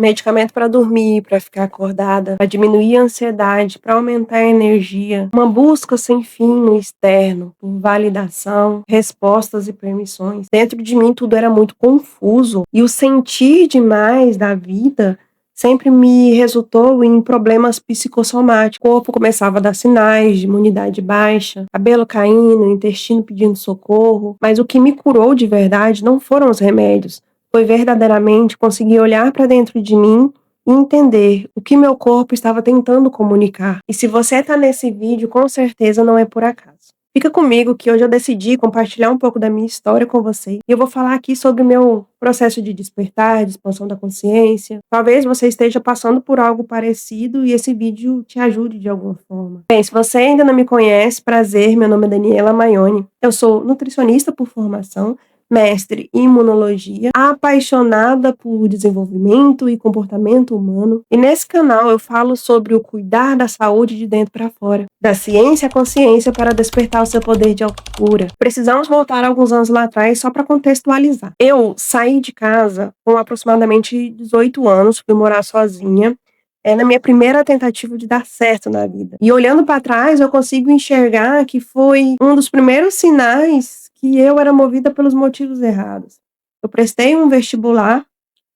medicamento para dormir, para ficar acordada, para diminuir a ansiedade, para aumentar a energia, uma busca sem fim no externo, por validação, respostas e permissões. Dentro de mim tudo era muito confuso e o sentir demais da vida sempre me resultou em problemas psicossomáticos. O corpo começava a dar sinais de imunidade baixa, cabelo caindo, intestino pedindo socorro, mas o que me curou de verdade não foram os remédios, foi verdadeiramente conseguir olhar para dentro de mim e entender o que meu corpo estava tentando comunicar. E se você está nesse vídeo, com certeza não é por acaso. Fica comigo que hoje eu decidi compartilhar um pouco da minha história com você. E eu vou falar aqui sobre o meu processo de despertar, de expansão da consciência. Talvez você esteja passando por algo parecido e esse vídeo te ajude de alguma forma. Bem, se você ainda não me conhece, prazer, meu nome é Daniela Maione. Eu sou nutricionista por formação, mestre em imunologia, apaixonada por desenvolvimento e comportamento humano. E nesse canal eu falo sobre o cuidar da saúde de dentro para fora, da ciência à consciência para despertar o seu poder de autocura. Precisamos voltar alguns anos lá atrás só para contextualizar. Eu saí de casa com aproximadamente 18 anos, fui morar sozinha. É na minha primeira tentativa de dar certo na vida. E olhando para trás, eu consigo enxergar que foi um dos primeiros sinais que eu era movida pelos motivos errados. Eu prestei um vestibular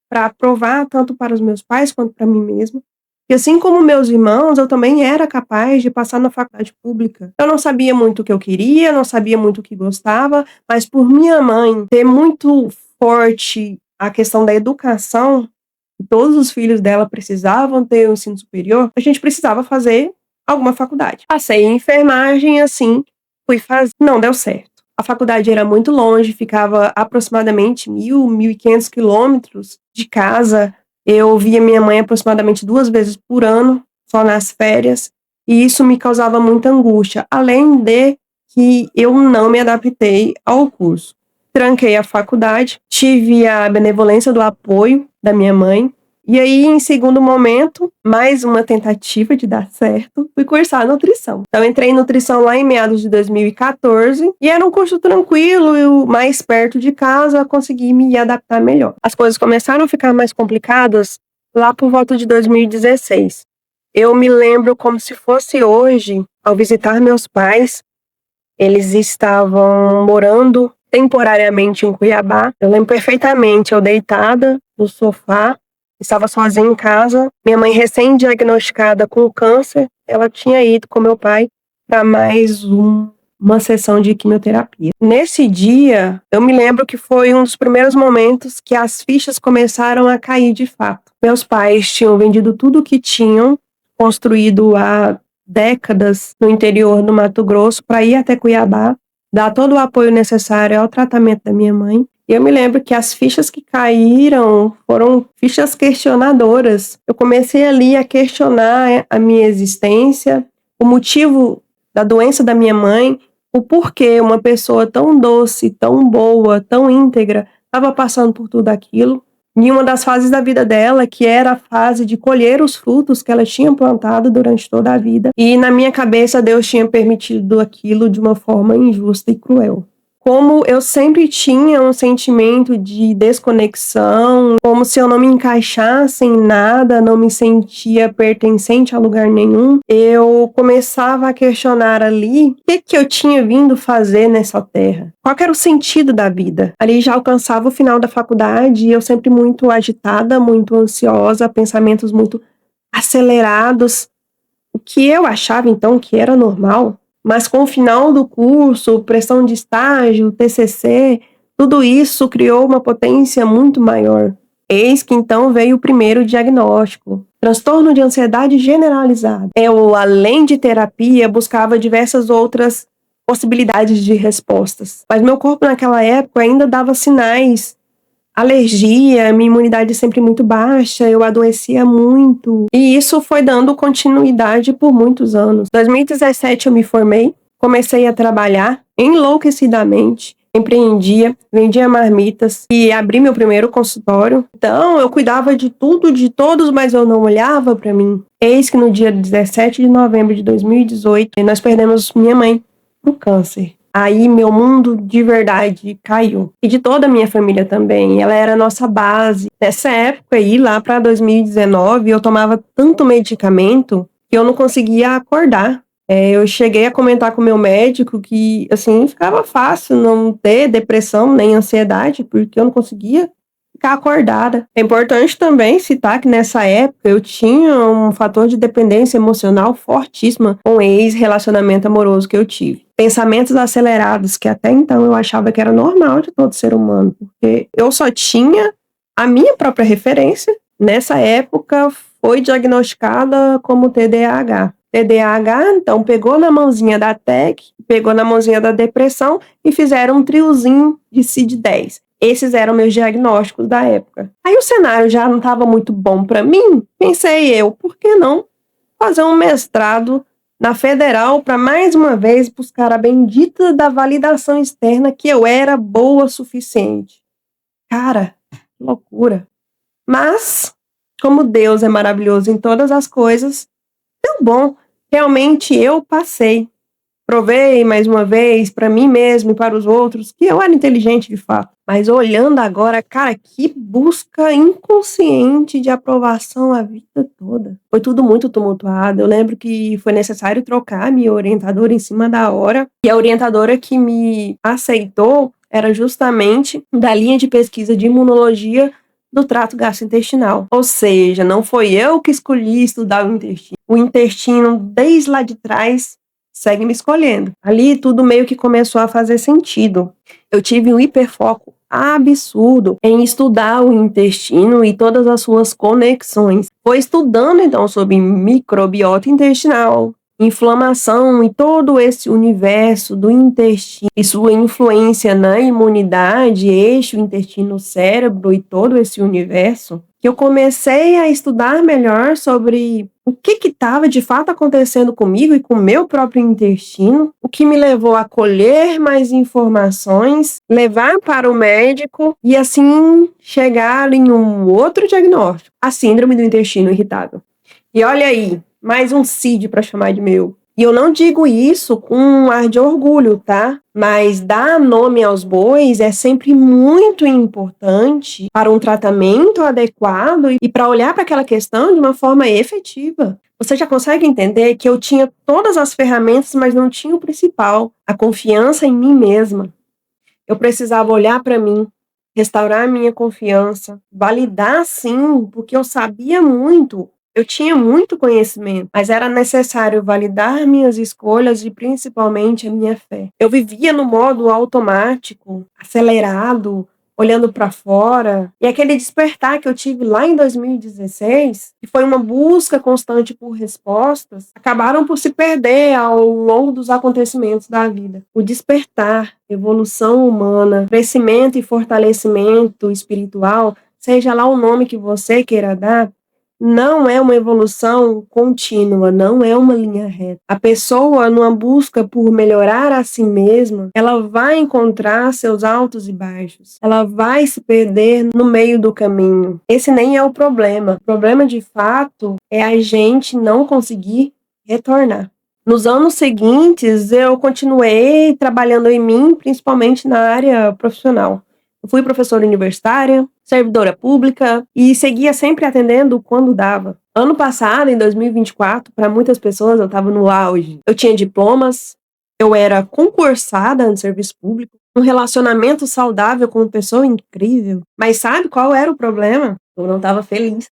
para provar tanto para os meus pais quanto para mim mesma. E assim como meus irmãos, eu também era capaz de passar na faculdade pública. Eu não sabia muito o que eu queria, não sabia muito o que gostava, mas por minha mãe ter muito forte a questão da educação, e todos os filhos dela precisavam ter o ensino superior, a gente precisava fazer alguma faculdade. Passei em enfermagem, assim, fui fazer. Não deu certo. A faculdade era muito longe, ficava aproximadamente 1.500 quilômetros de casa. Eu via minha mãe aproximadamente 2 vezes por ano, só nas férias, e isso me causava muita angústia, além de que eu não me adaptei ao curso. Tranquei a faculdade, tive a benevolência do apoio da minha mãe, e aí, em segundo momento, mais uma tentativa de dar certo, fui cursar nutrição. Então, entrei em nutrição lá em meados de 2014, e era um curso tranquilo, eu, mais perto de casa, consegui me adaptar melhor. As coisas começaram a ficar mais complicadas lá por volta de 2016. Eu me lembro como se fosse hoje, ao visitar meus pais, eles estavam morando temporariamente em Cuiabá. Eu lembro perfeitamente, eu deitada no sofá, estava sozinha em casa, minha mãe recém-diagnosticada com câncer, ela tinha ido com meu pai para mais uma sessão de quimioterapia. Nesse dia, eu me lembro que foi um dos primeiros momentos que as fichas começaram a cair de fato. Meus pais tinham vendido tudo o que tinham, construído há décadas no interior do Mato Grosso, para ir até Cuiabá, dar todo o apoio necessário ao tratamento da minha mãe. E eu me lembro que as fichas que caíram foram fichas questionadoras. Eu comecei ali a questionar a minha existência, o motivo da doença da minha mãe, o porquê uma pessoa tão doce, tão boa, tão íntegra, estava passando por tudo aquilo. Em uma das fases da vida dela, que era a fase de colher os frutos que ela tinha plantado durante toda a vida. E na minha cabeça, Deus tinha permitido aquilo de uma forma injusta e cruel. Como eu sempre tinha um sentimento de desconexão, como se eu não me encaixasse em nada, não me sentia pertencente a lugar nenhum, eu começava a questionar ali o que eu tinha vindo fazer nessa terra. Qual era o sentido da vida? Ali já alcançava o final da faculdade e eu sempre muito agitada, muito ansiosa, pensamentos muito acelerados, o que eu achava então que era normal. Mas com o final do curso, pressão de estágio, TCC, tudo isso criou uma potência muito maior. Eis que então veio o primeiro diagnóstico: transtorno de ansiedade generalizada. Eu, além de terapia, buscava diversas outras possibilidades de respostas. Mas meu corpo naquela época ainda dava sinais. Alergia, minha imunidade sempre muito baixa, eu adoecia muito. E isso foi dando continuidade por muitos anos. Em 2017 eu me formei, comecei a trabalhar enlouquecidamente, empreendia, vendia marmitas e abri meu primeiro consultório. Então eu cuidava de tudo, de todos, mas eu não olhava para mim. Eis que no dia 17 de novembro de 2018, nós perdemos minha mãe pro câncer. Aí meu mundo de verdade caiu. E de toda a minha família também. Ela era a nossa base. Nessa época aí, lá para 2019, eu tomava tanto medicamento que eu não conseguia acordar. Eu cheguei a comentar com o meu médico que, assim, ficava fácil não ter depressão nem ansiedade, porque eu não conseguia ficar acordada. É importante também citar que nessa época eu tinha um fator de dependência emocional fortíssima com o ex-relacionamento amoroso que eu tive. Pensamentos acelerados, que até então eu achava que era normal de todo ser humano, porque eu só tinha a minha própria referência. Nessa época foi diagnosticada como TDAH. TDAH, então, pegou na mãozinha da TEC, pegou na mãozinha da depressão e fizeram um triozinho de CID-10. Esses eram meus diagnósticos da época. Aí o cenário já não estava muito bom para mim, pensei eu, por que não fazer um mestrado na Federal para mais uma vez buscar a bendita da validação externa que eu era boa o suficiente. Cara, que loucura. Mas, como Deus é maravilhoso em todas as coisas, deu bom. Realmente eu passei. Provei mais uma vez para mim mesmo e para os outros que eu era inteligente de fato. Mas olhando agora, cara, que busca inconsciente de aprovação a vida toda. Foi tudo muito tumultuado. Eu lembro que foi necessário trocar minha orientadora em cima da hora. E a orientadora que me aceitou era justamente da linha de pesquisa de imunologia do trato gastrointestinal. Ou seja, não foi eu que escolhi estudar o intestino. O intestino, desde lá de trás, segue me escolhendo. Ali tudo meio que começou a fazer sentido. Eu tive um hiperfoco absurdo em estudar o intestino e todas as suas conexões. Foi estudando então sobre microbiota intestinal, inflamação e todo esse universo do intestino e sua influência na imunidade, eixo intestino-cérebro e todo esse universo, que eu comecei a estudar melhor sobre o que estava de fato acontecendo comigo e com o meu próprio intestino, o que me levou a colher mais informações, levar para o médico e assim chegar em um outro diagnóstico, a síndrome do intestino irritável. E olha aí, mais um CID para chamar de meu. E eu não digo isso com um ar de orgulho, tá? Mas dar nome aos bois é sempre muito importante para um tratamento adequado e para olhar para aquela questão de uma forma efetiva. Você já consegue entender que eu tinha todas as ferramentas, mas não tinha o principal, a confiança em mim mesma. Eu precisava olhar para mim, restaurar a minha confiança, validar sim, porque eu sabia muito. Eu tinha muito conhecimento, mas era necessário validar minhas escolhas e principalmente a minha fé. Eu vivia no modo automático, acelerado, olhando para fora. E aquele despertar que eu tive lá em 2016, que foi uma busca constante por respostas, acabaram por se perder ao longo dos acontecimentos da vida. O despertar, evolução humana, crescimento e fortalecimento espiritual, seja lá o nome que você queira dar, não é uma evolução contínua, não é uma linha reta. A pessoa, numa busca por melhorar a si mesma, ela vai encontrar seus altos e baixos. Ela vai se perder no meio do caminho. Esse nem é o problema. O problema, de fato, é a gente não conseguir retornar. Nos anos seguintes, eu continuei trabalhando em mim, principalmente na área profissional. Eu fui professora universitária, servidora pública e seguia sempre atendendo quando dava. Ano passado, em 2024, para muitas pessoas eu estava no auge. Eu tinha diplomas, eu era concursada no serviço público, um relacionamento saudável com uma pessoa incrível. Mas sabe qual era o problema? Eu não estava feliz.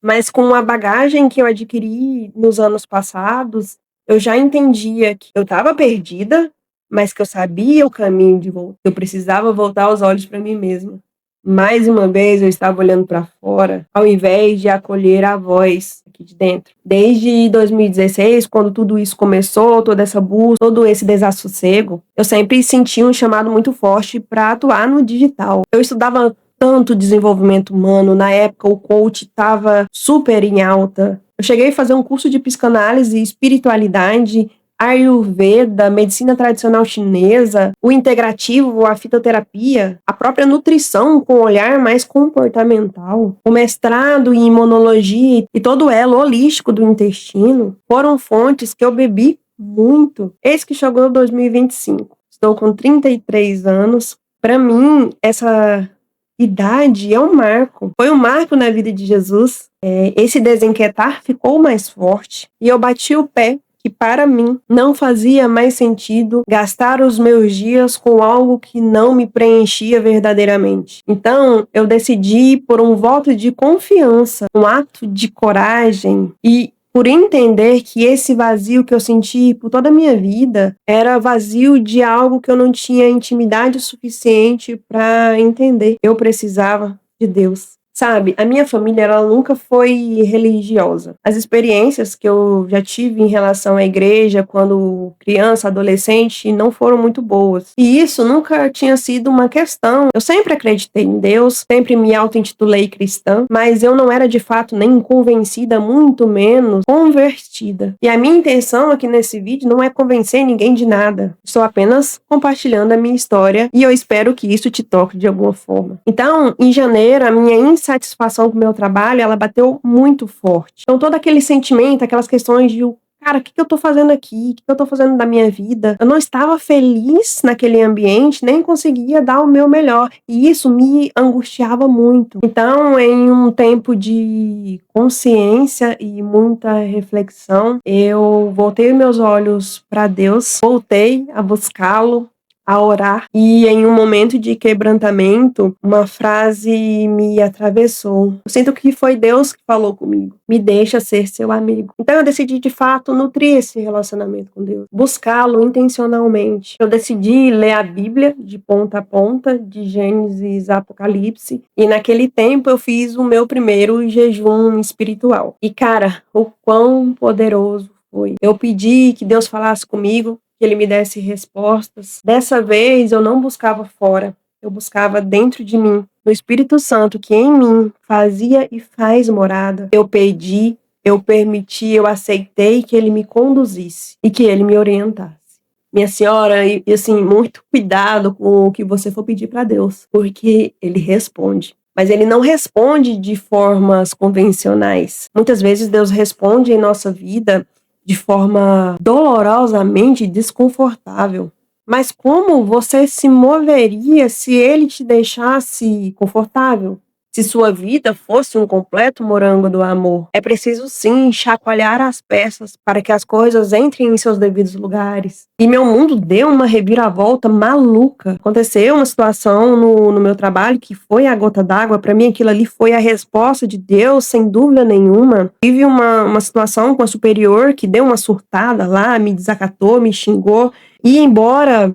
Mas com a bagagem que eu adquiri nos anos passados, eu já entendia que eu estava perdida, mas que eu sabia o caminho de volta. Eu precisava voltar os olhos para mim mesma. Mais uma vez eu estava olhando para fora, ao invés de acolher a voz aqui de dentro. Desde 2016, quando tudo isso começou, toda essa busca, todo esse desassossego, eu sempre senti um chamado muito forte para atuar no digital. Eu estudava tanto desenvolvimento humano, na época o coach estava super em alta. Eu cheguei a fazer um curso de psicanálise e espiritualidade, Ayurveda, medicina tradicional chinesa, o integrativo, a fitoterapia, a própria nutrição com um olhar mais comportamental, o mestrado em imunologia e todo o elo holístico do intestino foram fontes que eu bebi muito. Eis que chegou 2025. estou com 33 anos. Para mim, essa idade é um marco. Foi um marco na vida de Jesus. Esse desinquietar ficou mais forte. E eu bati o pé que para mim não fazia mais sentido gastar os meus dias com algo que não me preenchia verdadeiramente. Então, eu decidi por um voto de confiança, um ato de coragem e por entender que esse vazio que eu senti por toda a minha vida era vazio de algo que eu não tinha intimidade suficiente para entender. Eu precisava de Deus. Sabe, a minha família, ela nunca foi religiosa. As experiências que eu já tive em relação à igreja quando criança, adolescente, não foram muito boas. E isso nunca tinha sido uma questão. Eu sempre acreditei em Deus, sempre me auto-intitulei cristã, mas eu não era de fato nem convencida, muito menos convertida. E a minha intenção aqui nesse vídeo não é convencer ninguém de nada. Estou apenas compartilhando a minha história e eu espero que isso te toque de alguma forma. Então, em janeiro, a minha insatisfação com o meu trabalho, ela bateu muito forte. Então, todo aquele sentimento, aquelas questões de, cara, o que eu tô fazendo aqui? O que eu tô fazendo da minha vida? Eu não estava feliz naquele ambiente, nem conseguia dar o meu melhor. E isso me angustiava muito. Então, em um tempo de consciência e muita reflexão, eu voltei meus olhos para Deus, voltei a buscá-lo, a orar, e em um momento de quebrantamento, uma frase me atravessou. Eu sinto que foi Deus que falou comigo. Me deixa ser seu amigo. Então eu decidi, de fato, nutrir esse relacionamento com Deus, buscá-lo intencionalmente. Eu decidi ler a Bíblia de ponta a ponta, de Gênesis a Apocalipse, e naquele tempo eu fiz o meu primeiro jejum espiritual. E cara, o quão poderoso foi. Eu pedi que Deus falasse comigo, que ele me desse respostas. Dessa vez eu não buscava fora, eu buscava dentro de mim, no Espírito Santo que em mim fazia e faz morada. Eu pedi, eu permiti, eu aceitei que ele me conduzisse e que ele me orientasse. Minha senhora, e assim, muito cuidado com o que você for pedir para Deus, porque ele responde. Mas ele não responde de formas convencionais. Muitas vezes Deus responde em nossa vida de forma dolorosamente desconfortável. Mas como você se moveria se ele te deixasse confortável? Se sua vida fosse um completo morango do amor? É preciso sim chacoalhar as peças para que as coisas entrem em seus devidos lugares. E meu mundo deu uma reviravolta maluca. Aconteceu uma situação no meu trabalho que foi a gota d'água. Para mim aquilo ali foi a resposta de Deus, sem dúvida nenhuma. Tive uma situação com a superior que deu uma surtada lá, me desacatou, me xingou. E embora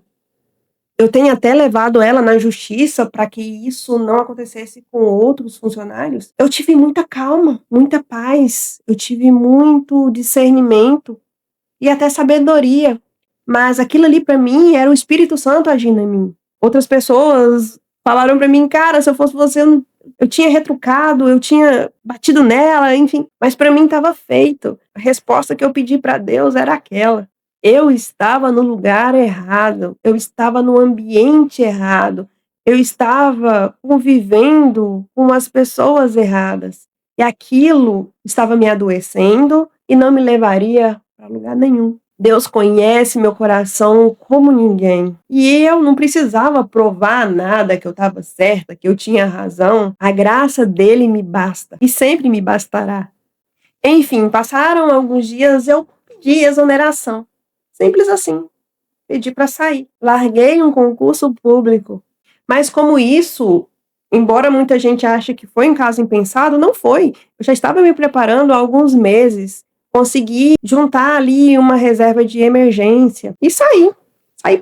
eu tenho até levado ela na justiça para que isso não acontecesse com outros funcionários, eu tive muita calma, muita paz, eu tive muito discernimento e até sabedoria. Mas aquilo ali para mim era o Espírito Santo agindo em mim. Outras pessoas falaram para mim, cara, se eu fosse você, eu tinha retrucado, eu tinha batido nela, enfim. Mas para mim estava feito. A resposta que eu pedi para Deus era aquela. Eu estava no lugar errado, eu estava no ambiente errado, eu estava convivendo com as pessoas erradas. E aquilo estava me adoecendo e não me levaria para lugar nenhum. Deus conhece meu coração como ninguém. E eu não precisava provar nada que eu estava certa, que eu tinha razão. A graça dele me basta e sempre me bastará. Enfim, passaram alguns dias, eu pedi exoneração. Simples assim. Pedi para sair. Larguei um concurso público. Mas como isso, embora muita gente ache que foi um caso impensado, não foi. Eu já estava me preparando há alguns meses. Consegui juntar ali uma reserva de emergência e saí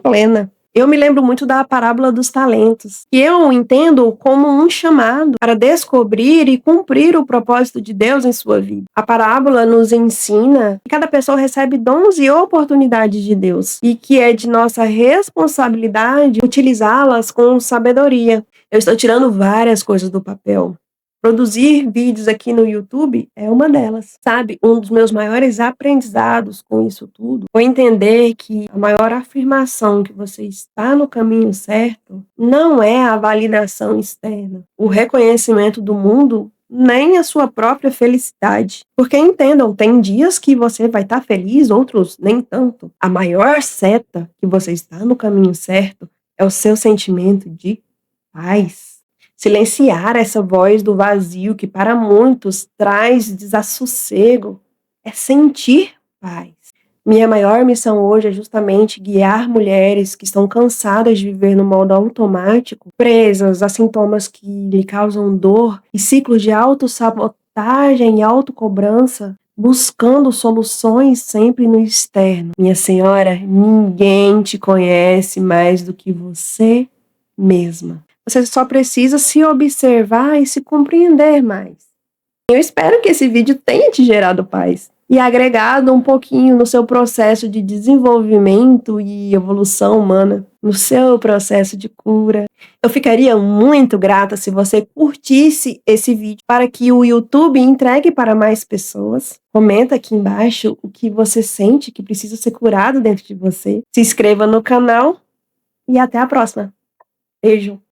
plena. Eu me lembro muito da parábola dos talentos, que eu entendo como um chamado para descobrir e cumprir o propósito de Deus em sua vida. A parábola nos ensina que cada pessoa recebe dons e oportunidades de Deus e que é de nossa responsabilidade utilizá-las com sabedoria. Eu estou tirando várias coisas do papel. Produzir vídeos aqui no YouTube é uma delas, sabe? Um dos meus maiores aprendizados com isso tudo foi entender que a maior afirmação que você está no caminho certo não é a validação externa. O reconhecimento do mundo nem a sua própria felicidade. Porque entendam, tem dias que você vai estar feliz, outros nem tanto. A maior seta que você está no caminho certo é o seu sentimento de paz. Silenciar essa voz do vazio que para muitos traz desassossego é sentir paz. Minha maior missão hoje é justamente guiar mulheres que estão cansadas de viver no modo automático, presas a sintomas que lhe causam dor e ciclos de autossabotagem e autocobrança, buscando soluções sempre no externo. Minha senhora, ninguém te conhece mais do que você mesma. Você só precisa se observar e se compreender mais. Eu espero que esse vídeo tenha te gerado paz e agregado um pouquinho no seu processo de desenvolvimento e evolução humana, no seu processo de cura. Eu ficaria muito grata se você curtisse esse vídeo para que o YouTube entregue para mais pessoas. Comenta aqui embaixo o que você sente que precisa ser curado dentro de você. Se inscreva no canal e até a próxima. Beijo!